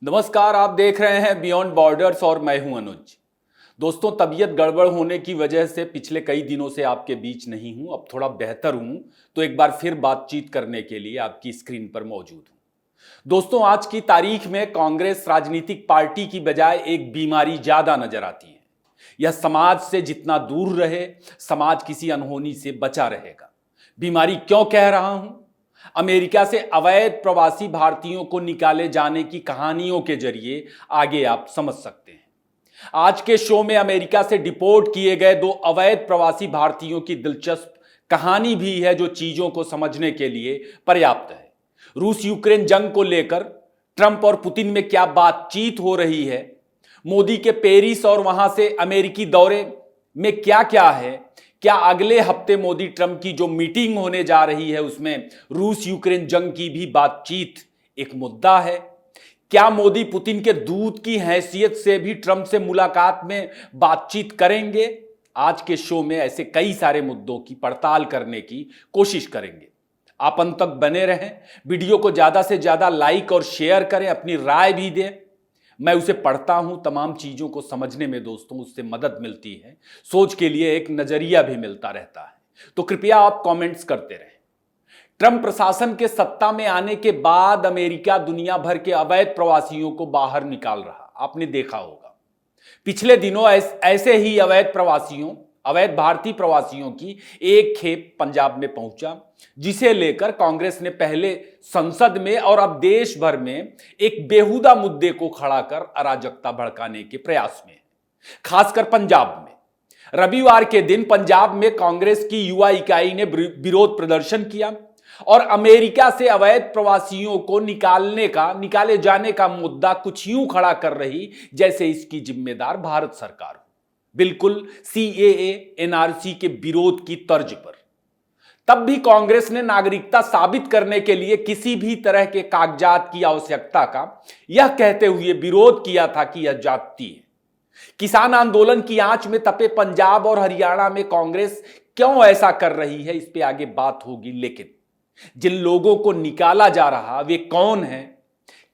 नमस्कार, आप देख रहे हैं बियॉन्ड बॉर्डर्स और मैं हूं अनुज। दोस्तों, तबीयत गड़बड़ होने की वजह से पिछले कई दिनों से आपके बीच नहीं हूं। अब थोड़ा बेहतर हूं तो एक बार फिर बातचीत करने के लिए आपकी स्क्रीन पर मौजूद हूं। दोस्तों, आज की तारीख में कांग्रेस राजनीतिक पार्टी की बजाय एक बीमारी ज्यादा नजर आती है। यह समाज से जितना दूर रहे, समाज किसी अनहोनी से बचा रहेगा। बीमारी क्यों कह रहा हूं? अमेरिका से अवैध प्रवासी भारतीयों को निकाले जाने की कहानियों के जरिए आगे आप समझ सकते हैं। आज के शो में अमेरिका से डिपोर्ट किए गए 2 अवैध प्रवासी भारतीयों की दिलचस्प कहानी भी है, जो चीजों को समझने के लिए पर्याप्त है। रूस यूक्रेन जंग को लेकर ट्रंप और पुतिन में क्या बातचीत हो रही है, मोदी के पेरिस और वहां से अमेरिकी दौरे में क्या क्या है, क्या अगले हफ्ते मोदी ट्रंप की जो मीटिंग होने जा रही है उसमें रूस यूक्रेन जंग की भी बातचीत एक मुद्दा है, क्या मोदी पुतिन के दूत की हैसियत से भी ट्रंप से मुलाकात में बातचीत करेंगे। आज के शो में ऐसे कई सारे मुद्दों की पड़ताल करने की कोशिश करेंगे। आप अंत तक बने रहें, वीडियो को ज्यादा से ज्यादा लाइक और शेयर करें, अपनी राय भी दें। मैं उसे पढ़ता हूं, तमाम चीजों को समझने में दोस्तों उससे मदद मिलती है, सोच के लिए एक नजरिया भी मिलता रहता है। तो कृपया आप कमेंट्स करते रहें। ट्रंप प्रशासन के सत्ता में आने के बाद अमेरिका दुनिया भर के अवैध प्रवासियों को बाहर निकाल रहा, आपने देखा होगा। पिछले दिनों ऐसे ही अवैध भारतीय प्रवासियों की एक खेप पंजाब में पहुंचा, जिसे लेकर कांग्रेस ने पहले संसद में और अब देश भर में एक बेहुदा मुद्दे को खड़ा कर अराजकता भड़काने के प्रयास में, खासकर पंजाब में। रविवार के दिन पंजाब में कांग्रेस की युवा इकाई ने विरोध प्रदर्शन किया और अमेरिका से अवैध प्रवासियों को निकाले जाने का मुद्दा कुछ यूं खड़ा कर रही जैसे इसकी जिम्मेदार भारत सरकार हो, बिल्कुल सीएए एनआरसी के विरोध की तर्ज पर। तब भी कांग्रेस ने नागरिकता साबित करने के लिए किसी भी तरह के कागजात की आवश्यकता का यह कहते हुए विरोध किया था कि यह जाति है। किसान आंदोलन की आंच में तपे पंजाब और हरियाणा में कांग्रेस क्यों ऐसा कर रही है, इस पे आगे बात होगी। लेकिन जिन लोगों को निकाला जा रहा वे कौन हैं,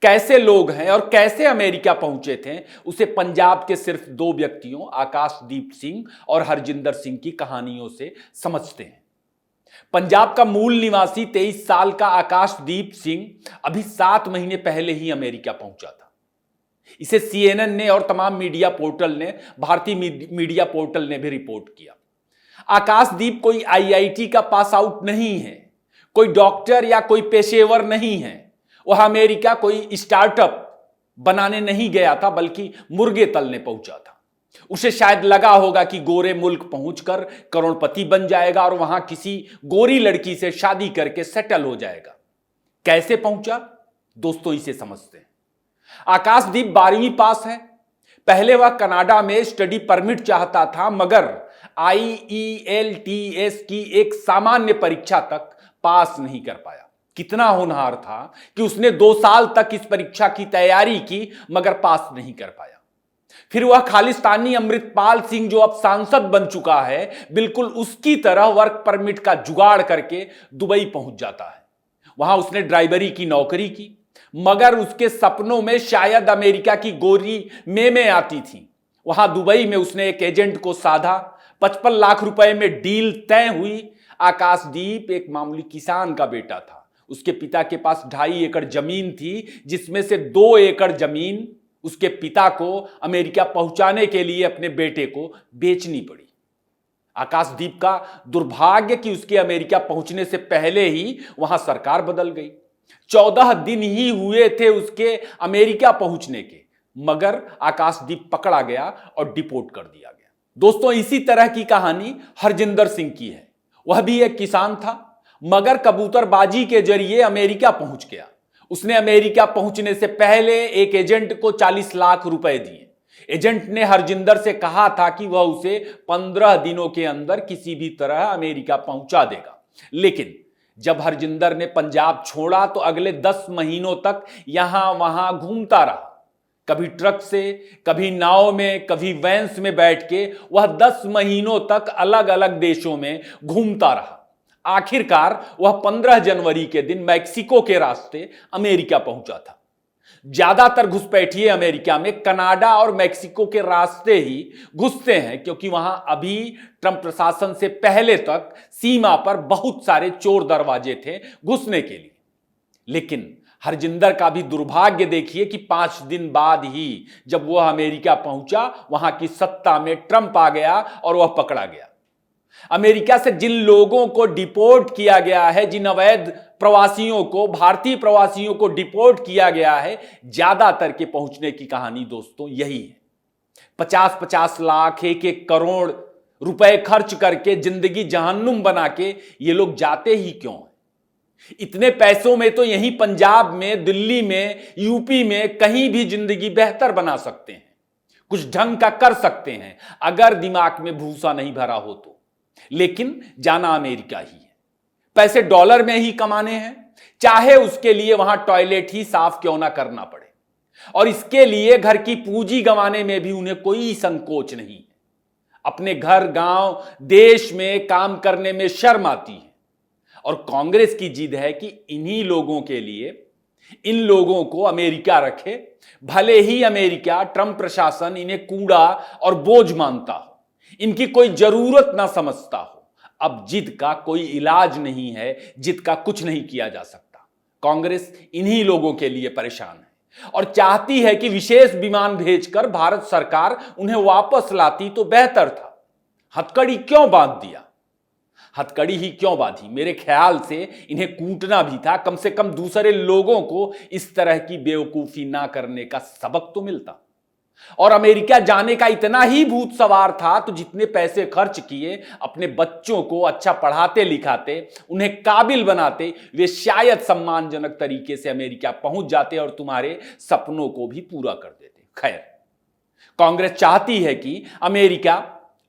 कैसे लोग हैं और कैसे अमेरिका पहुंचे थे, उसे पंजाब के सिर्फ 2 व्यक्तियों आकाशदीप सिंह और हरजिंदर सिंह की कहानियों से समझते हैं। पंजाब का मूल निवासी 23 साल का आकाशदीप सिंह अभी 7 महीने पहले ही अमेरिका पहुंचा था। इसे CNN ने और तमाम भारतीय मीडिया पोर्टल ने भी रिपोर्ट किया। आकाशदीप कोई IIT का पास आउट नहीं है, कोई डॉक्टर या कोई पेशेवर नहीं है। वह अमेरिका कोई स्टार्टअप बनाने नहीं गया था, बल्कि मुर्गे तलने पहुंचा था। उसे शायद लगा होगा कि गोरे मुल्क पहुंचकर करोड़पति बन जाएगा और वहां किसी गोरी लड़की से शादी करके सेटल हो जाएगा। कैसे पहुंचा दोस्तों, इसे समझते हैं। आकाशदीप 12वीं पास है। पहले वह कनाडा में स्टडी परमिट चाहता था, मगर IELTS की एक सामान्य परीक्षा तक पास नहीं कर पाया। कितना होनहार था कि उसने 2 साल तक इस परीक्षा की तैयारी की, मगर पास नहीं कर पाया। फिर वह खालिस्तानी अमृतपाल सिंह, जो अब सांसद बन चुका है, बिल्कुल उसकी तरह वर्क परमिट का जुगाड़ करके दुबई पहुंच जाता है। वहां उसने ड्राइवरी की नौकरी की, मगर उसके सपनों में शायद अमेरिका की गोरी में आती थी। वहां दुबई में उसने एक एजेंट को साधा, 55 लाख रुपए में डील तय हुई। आकाशदीप एक मामूली किसान का बेटा था। उसके पिता के पास 2.5 एकड़ जमीन थी, जिसमें से 2 एकड़ जमीन उसके पिता को अमेरिका पहुंचाने के लिए अपने बेटे को बेचनी पड़ी। आकाशदीप का दुर्भाग्य कि उसके अमेरिका पहुंचने से पहले ही वहां सरकार बदल गई। 14 दिन ही हुए थे उसके अमेरिका पहुंचने के, मगर आकाशदीप पकड़ा गया और डिपोर्ट कर दिया गया। दोस्तों, इसी तरह की कहानी हरजिंदर सिंह की है। वह भी एक किसान था, मगर कबूतरबाजी के जरिए अमेरिका पहुंच गया। उसने अमेरिका पहुंचने से पहले एक एजेंट को 40 लाख रुपए दिए। एजेंट ने हरजिंदर से कहा था कि वह उसे 15 दिनों के अंदर किसी भी तरह अमेरिका पहुंचा देगा। लेकिन जब हरजिंदर ने पंजाब छोड़ा तो अगले 10 महीनों तक यहां वहां घूमता रहा। कभी ट्रक से, कभी नाव में, कभी वैन्स में बैठ के वह 10 महीनों तक अलग अलग देशों में घूमता रहा। आखिरकार वह 15 जनवरी के दिन मैक्सिको के रास्ते अमेरिका पहुंचा था। ज्यादातर घुसपैठिए अमेरिका में कनाडा और मैक्सिको के रास्ते ही घुसते हैं, क्योंकि वहां अभी ट्रंप प्रशासन से पहले तक सीमा पर बहुत सारे चोर दरवाजे थे घुसने के लिए। लेकिन हरजिंदर का भी दुर्भाग्य देखिए कि 5 दिन बाद ही जब वह अमेरिका पहुंचा, वहां की सत्ता में ट्रंप आ गया और वह पकड़ा गया। अमेरिका से जिन लोगों को डिपोर्ट किया गया है, जिन अवैध प्रवासियों को, भारतीय प्रवासियों को डिपोर्ट किया गया है, ज्यादातर के पहुंचने की कहानी दोस्तों यही है। 50-50 लाख, 1-1 करोड़ रुपए खर्च करके जिंदगी जहन्नुम बना के ये लोग जाते ही क्यों हैं? इतने पैसों में तो यहीं पंजाब में, दिल्ली में, यूपी में कहीं भी जिंदगी बेहतर बना सकते हैं, कुछ ढंग का कर सकते हैं, अगर दिमाग में भूसा नहीं भरा हो तो। लेकिन जाना अमेरिका ही है, पैसे डॉलर में ही कमाने हैं, चाहे उसके लिए वहां टॉयलेट ही साफ क्यों ना करना पड़े, और इसके लिए घर की पूंजी गंवाने में भी उन्हें कोई संकोच नहीं है। अपने घर, गांव, देश में काम करने में शर्म आती है। और कांग्रेस की जिद है कि इन्हीं लोगों के लिए, इन लोगों को अमेरिका रखे, भले ही अमेरिका, ट्रंप प्रशासन इन्हें कूड़ा और बोझ मानता हो, इनकी कोई जरूरत ना समझता हो। अब जिद का कोई इलाज नहीं है, जिद का कुछ नहीं किया जा सकता। कांग्रेस इन्हीं लोगों के लिए परेशान है और चाहती है कि विशेष विमान भेजकर भारत सरकार उन्हें वापस लाती तो बेहतर था। हथकड़ी क्यों बांध दिया? हथकड़ी ही क्यों बांधी? मेरे ख्याल से इन्हें कूटना भी था, कम से कम दूसरे लोगों को इस तरह की बेवकूफी ना करने का सबक तो मिलता। और अमेरिका जाने का इतना ही भूत सवार था तो जितने पैसे खर्च किए, अपने बच्चों को अच्छा पढ़ाते लिखाते, उन्हें काबिल बनाते, वे शायद सम्मानजनक तरीके से अमेरिका पहुंच जाते और तुम्हारे सपनों को भी पूरा कर देते। खैर, कांग्रेस चाहती है कि अमेरिका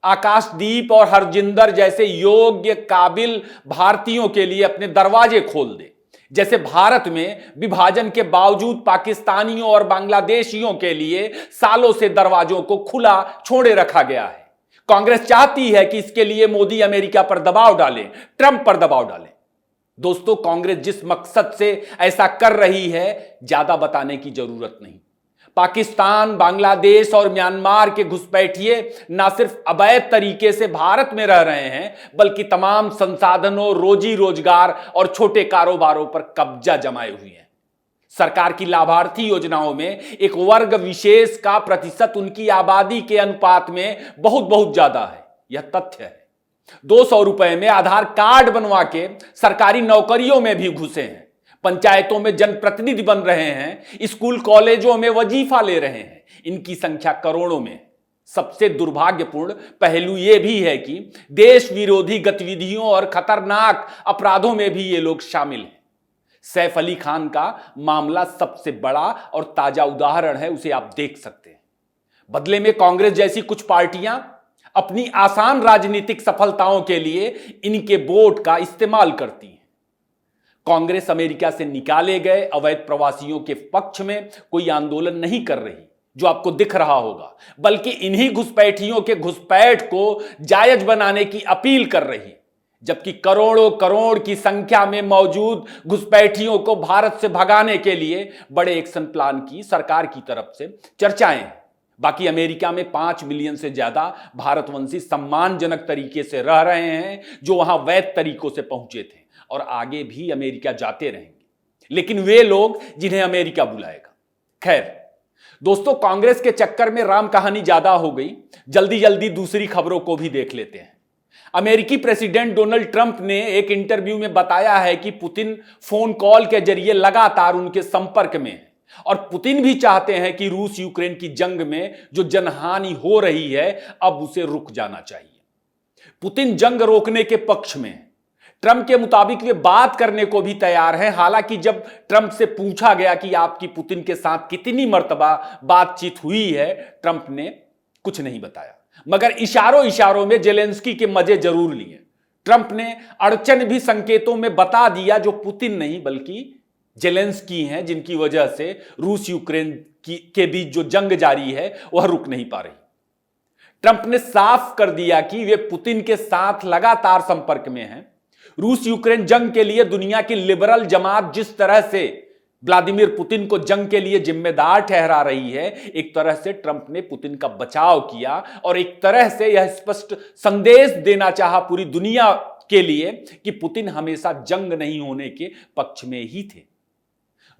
आकाशदीप और हरजिंदर जैसे योग्य, काबिल भारतीयों के लिए अपने दरवाजे खोल दे, जैसे भारत में विभाजन के बावजूद पाकिस्तानियों और बांग्लादेशियों के लिए सालों से दरवाजों को खुला छोड़े रखा गया है। कांग्रेस चाहती है कि इसके लिए मोदी अमेरिका पर दबाव डाले, ट्रंप पर दबाव डाले। दोस्तों, कांग्रेस जिस मकसद से ऐसा कर रही है, ज्यादा बताने की जरूरत नहीं। पाकिस्तान, बांग्लादेश और म्यांमार के घुसपैठिए न सिर्फ अवैध तरीके से भारत में रह रहे हैं, बल्कि तमाम संसाधनों, रोजी रोजगार और छोटे कारोबारों पर कब्जा जमाए हुए हैं। सरकार की लाभार्थी योजनाओं में एक वर्ग विशेष का प्रतिशत उनकी आबादी के अनुपात में बहुत बहुत ज्यादा है। यह तथ्य है। 200 रुपए में आधार कार्ड बनवा के सरकारी नौकरियों में भी घुसे हैं, पंचायतों में जनप्रतिनिधि बन रहे हैं, स्कूल कॉलेजों में वजीफा ले रहे हैं। इनकी संख्या करोड़ों में। सबसे दुर्भाग्यपूर्ण पहलू यह भी है कि देश विरोधी गतिविधियों और खतरनाक अपराधों में भी ये लोग शामिल हैं। सैफ अली खान का मामला सबसे बड़ा और ताजा उदाहरण है, उसे आप देख सकते हैं। बदले में कांग्रेस जैसी कुछ पार्टियां अपनी आसान राजनीतिक सफलताओं के लिए इनके वोट का इस्तेमाल करती हैं। कांग्रेस अमेरिका से निकाले गए अवैध प्रवासियों के पक्ष में कोई आंदोलन नहीं कर रही, जो आपको दिख रहा होगा, बल्कि इन्हीं घुसपैठियों के घुसपैठ को जायज बनाने की अपील कर रही, जबकि करोड़ों करोड़ की संख्या में मौजूद घुसपैठियों को भारत से भगाने के लिए बड़े एक्शन प्लान की सरकार की तरफ से चर्चाएं हैं। बाकी अमेरिका में 5 मिलियन से ज्यादा भारतवंशी सम्मानजनक तरीके से रह रहे हैं, जो वहां वैध तरीकों से पहुंचे थे और आगे भी अमेरिका जाते रहेंगे। लेकिन वे लोग जिन्हें अमेरिका बुलाएगा। खैर दोस्तों, कांग्रेस के चक्कर में राम कहानी ज्यादा हो गई। जल्दी जल्दी दूसरी खबरों को भी देख लेते हैं। अमेरिकी प्रेसिडेंट डोनाल्ड ट्रंप ने एक इंटरव्यू में बताया है कि पुतिन फोन कॉल के जरिए लगातार उनके संपर्क में है और पुतिन भी चाहते हैं कि रूस यूक्रेन की जंग में जो जनहानि हो रही है, अब उसे रुक जाना चाहिए। पुतिन जंग रोकने के पक्ष में, ट्रंप के मुताबिक वे बात करने को भी तैयार हैं। हालांकि जब ट्रंप से पूछा गया कि आपकी पुतिन के साथ कितनी मर्तबा बातचीत हुई है, ट्रंप ने कुछ नहीं बताया, मगर इशारों इशारों में जेलेंस्की के मजे जरूर लिए। ट्रंप ने अड़चन भी संकेतों में बता दिया, जो पुतिन नहीं बल्कि जेलेंस्की हैं, जिनकी वजह से रूस यूक्रेन के बीच जो जंग जारी है वह रुक नहीं पा रही। ट्रंप ने साफ कर दिया कि वे पुतिन के साथ लगातार संपर्क में हैं। रूस यूक्रेन जंग के लिए दुनिया की लिबरल जमात जिस तरह से व्लादिमीर पुतिन को जंग के लिए जिम्मेदार ठहरा रही है। एक तरह से ट्रंप ने पुतिन का बचाव किया और एक तरह से यह स्पष्ट संदेश देना चाहा पूरी दुनिया के लिए कि पुतिन हमेशा जंग नहीं होने के पक्ष में ही थे।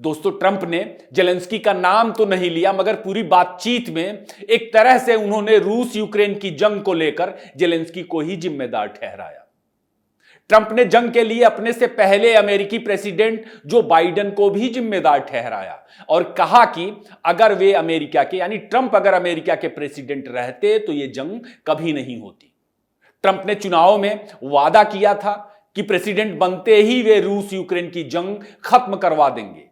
दोस्तों, ट्रंप ने जेलेंस्की का नाम तो नहीं लिया, मगर पूरी बातचीत में एक तरह से उन्होंने रूस यूक्रेन की जंग को लेकर जेलेंस्की को ही जिम्मेदार ठहराया। ट्रंप ने जंग के लिए अपने से पहले अमेरिकी प्रेसिडेंट जो बाइडेन को भी जिम्मेदार ठहराया और कहा कि अगर वे अमेरिका के यानी ट्रंप अगर अमेरिका के प्रेसिडेंट रहते तो यह जंग कभी नहीं होती। ट्रंप ने चुनाव में वादा किया था कि प्रेसिडेंट बनते ही वे रूस यूक्रेन की जंग खत्म करवा देंगे।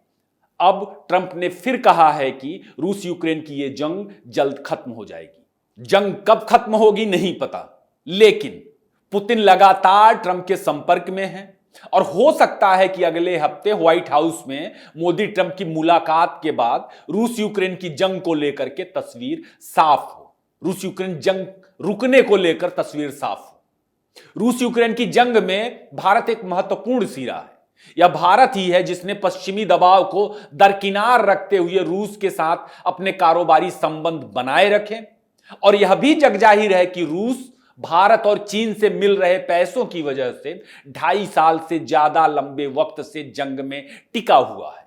अब ट्रंप ने फिर कहा है कि रूस यूक्रेन की यह जंग जल्द खत्म हो जाएगी। जंग कब खत्म होगी नहीं पता, लेकिन पुतिन लगातार ट्रंप के संपर्क में है और हो सकता है कि अगले हफ्ते व्हाइट हाउस में मोदी ट्रंप की मुलाकात के बाद रूस यूक्रेन की जंग को लेकर के तस्वीर साफ हो। रूस यूक्रेन जंग रुकने को लेकर तस्वीर साफ हो। रूस यूक्रेन की जंग में भारत एक महत्वपूर्ण सिरा है। यह भारत ही है जिसने पश्चिमी दबाव को दरकिनार रखते हुए रूस के साथ अपने कारोबारी संबंध बनाए रखे और यह भी जगजाहिर है कि रूस भारत और चीन से मिल रहे पैसों की वजह से 2.5 साल से ज्यादा लंबे वक्त से जंग में टिका हुआ है।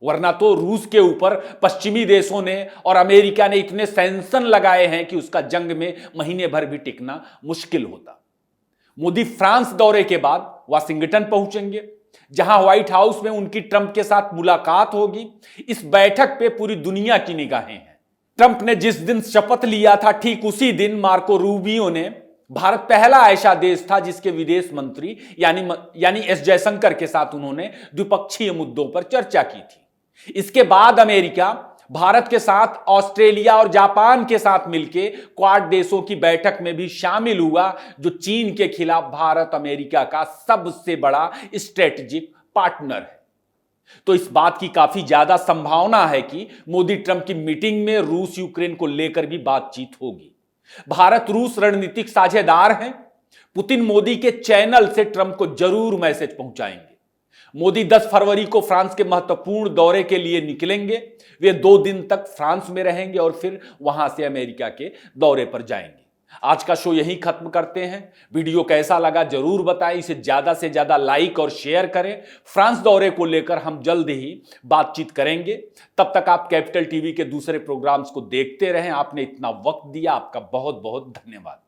वरना तो रूस के ऊपर पश्चिमी देशों ने और अमेरिका ने इतने सैंक्शन लगाए हैं कि उसका जंग में महीने भर भी टिकना मुश्किल होता। मोदी फ्रांस दौरे के बाद वाशिंगटन पहुंचेंगे, जहां व्हाइट हाउस में उनकी ट्रंप के साथ मुलाकात होगी। इस बैठक पे पूरी दुनिया की निगाहें हैं। ट्रंप ने जिस दिन शपथ लिया था ठीक उसी दिन मार्को रूबियो ने, भारत पहला ऐसा देश था जिसके विदेश मंत्री यानी एस जयशंकर के साथ उन्होंने द्विपक्षीय मुद्दों पर चर्चा की थी। इसके बाद अमेरिका भारत के साथ ऑस्ट्रेलिया और जापान के साथ मिलकर क्वाड देशों की बैठक में भी शामिल हुआ, जो चीन के खिलाफ भारत अमेरिका का सबसे बड़ा स्ट्रेटेजिक पार्टनर है। तो इस बात की काफी ज्यादा संभावना है कि मोदी ट्रंप की मीटिंग में रूस यूक्रेन को लेकर भी बातचीत होगी। भारत रूस रणनीतिक साझेदार हैं। पुतिन मोदी के चैनल से ट्रंप को जरूर मैसेज पहुंचाएंगे। मोदी 10 फरवरी को फ्रांस के महत्वपूर्ण दौरे के लिए निकलेंगे। वे 2 दिन तक फ्रांस में रहेंगे और फिर वहां से अमेरिका के दौरे पर जाएंगे। आज का शो यहीं खत्म करते हैं। वीडियो कैसा लगा जरूर बताएं, इसे ज्यादा से ज्यादा लाइक और शेयर करें। फ्रांस दौरे को लेकर हम जल्द ही बातचीत करेंगे। तब तक आप कैपिटल टीवी के दूसरे प्रोग्राम्स को देखते रहें। आपने इतना वक्त दिया, आपका बहुत बहुत धन्यवाद।